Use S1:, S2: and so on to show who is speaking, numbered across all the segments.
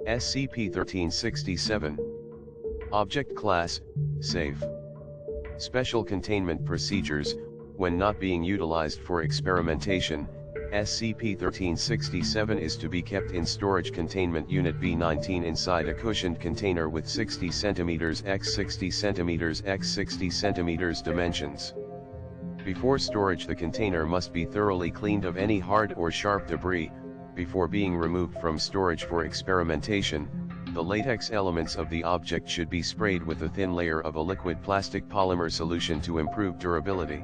S1: SCP-1367. Object Class, Safe. Special Containment Procedures. When not being utilized for experimentation, SCP-1367 is to be kept in Storage Containment Unit B-19 inside a cushioned container with 60 cm x 60 cm x 60 cm dimensions. Before storage, the container must be thoroughly cleaned of any hard or sharp debris. Before being removed from storage for experimentation, the latex elements of the object should be sprayed with a thin layer of a liquid plastic polymer solution to improve durability.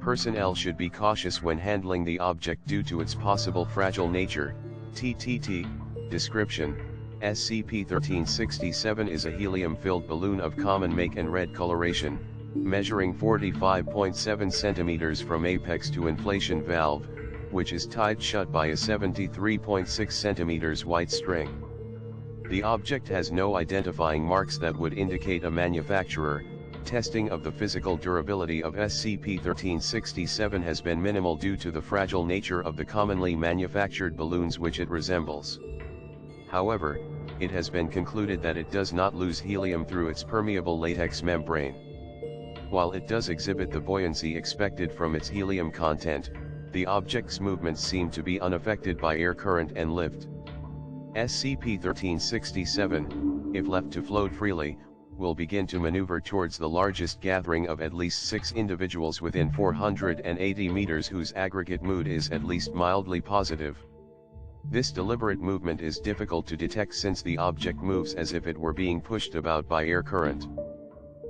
S1: Personnel should be cautious when handling the object due to its possible fragile nature. TTT. Description: SCP-1367 is a helium-filled balloon of common make and red coloration, measuring 45.7 cm from apex to inflation valve, which is tied shut by a 73.6 cm white string. The object has no identifying marks that would indicate a manufacturer. Testing of the physical durability of SCP-1367 has been minimal due to the fragile nature of the commonly manufactured balloons which it resembles. However, it has been concluded that it does not lose helium through its permeable latex membrane. While it does exhibit the buoyancy expected from its helium content, the object's movements seem to be unaffected by air current and lift. SCP-1367, if left to float freely, will begin to maneuver towards the largest gathering of at least 6 individuals within 480 meters whose aggregate mood is at least mildly positive. This deliberate movement is difficult to detect since the object moves as if it were being pushed about by air current.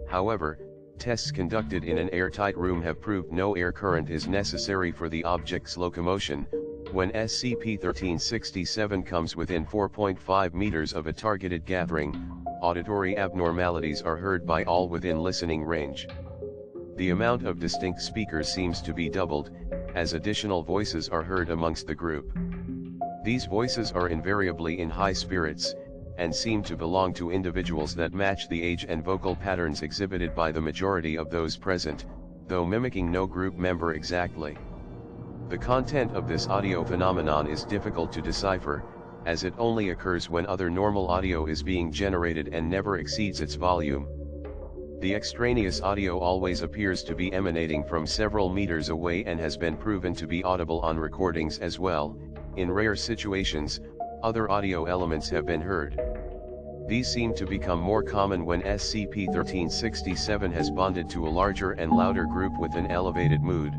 S1: However, tests conducted in an airtight room have proved no air current is necessary for the object's locomotion. When SCP-1367 comes within 4.5 meters of a targeted gathering, auditory abnormalities are heard by all within listening range. The amount of distinct speakers seems to be doubled, as additional voices are heard amongst the group. These voices are invariably in high spirits, and seem to belong to individuals that match the age and vocal patterns exhibited by the majority of those present, though mimicking no group member exactly. The content of this audio phenomenon is difficult to decipher, as it only occurs when other normal audio is being generated and never exceeds its volume. The extraneous audio always appears to be emanating from several meters away and has been proven to be audible on recordings as well. In rare situations, other audio elements have been heard. These seem to become more common when SCP-1367 has bonded to a larger and louder group with an elevated mood.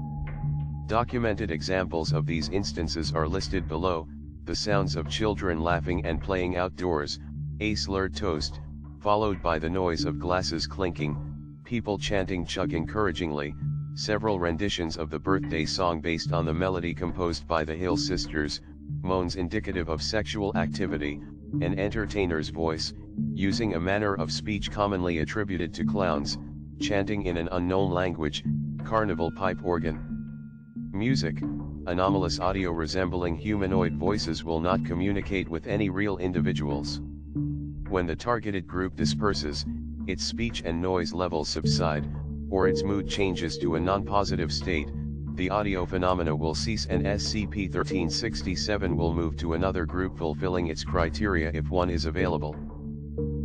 S1: Documented examples of these instances are listed below: the sounds of children laughing and playing outdoors, a slurred toast, followed by the noise of glasses clinking, people chanting "chug" encouragingly, several renditions of the birthday song based on the melody composed by the Hill Sisters, moans indicative of sexual activity, an entertainer's voice, using a manner of speech commonly attributed to clowns, chanting in an unknown language, carnival pipe organ. Music. Anomalous audio resembling humanoid voices will not communicate with any real individuals. When the targeted group disperses, its speech and noise levels subside, or its mood changes to a non-positive state, the audio phenomena will cease and SCP-1367 will move to another group fulfilling its criteria if one is available.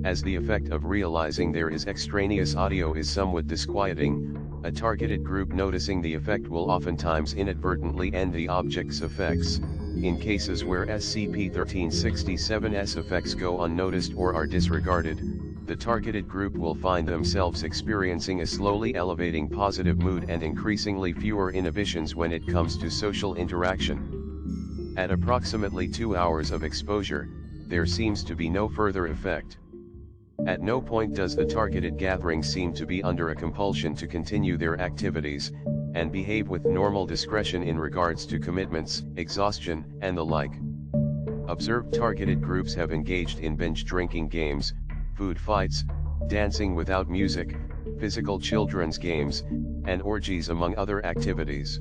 S1: As the effect of realizing there is extraneous audio is somewhat disquieting, a targeted group noticing the effect will oftentimes inadvertently end the object's effects. In cases where SCP-1367's effects go unnoticed or are disregarded, the targeted group will find themselves experiencing a slowly elevating positive mood and increasingly fewer inhibitions when it comes to social interaction. At approximately 2 hours of exposure, there seems to be no further effect. At no point does the targeted gathering seem to be under a compulsion to continue their activities, and behave with normal discretion in regards to commitments, exhaustion, and the like. Observed targeted groups have engaged in binge drinking games, food fights, dancing without music, physical children's games, and orgies among other activities.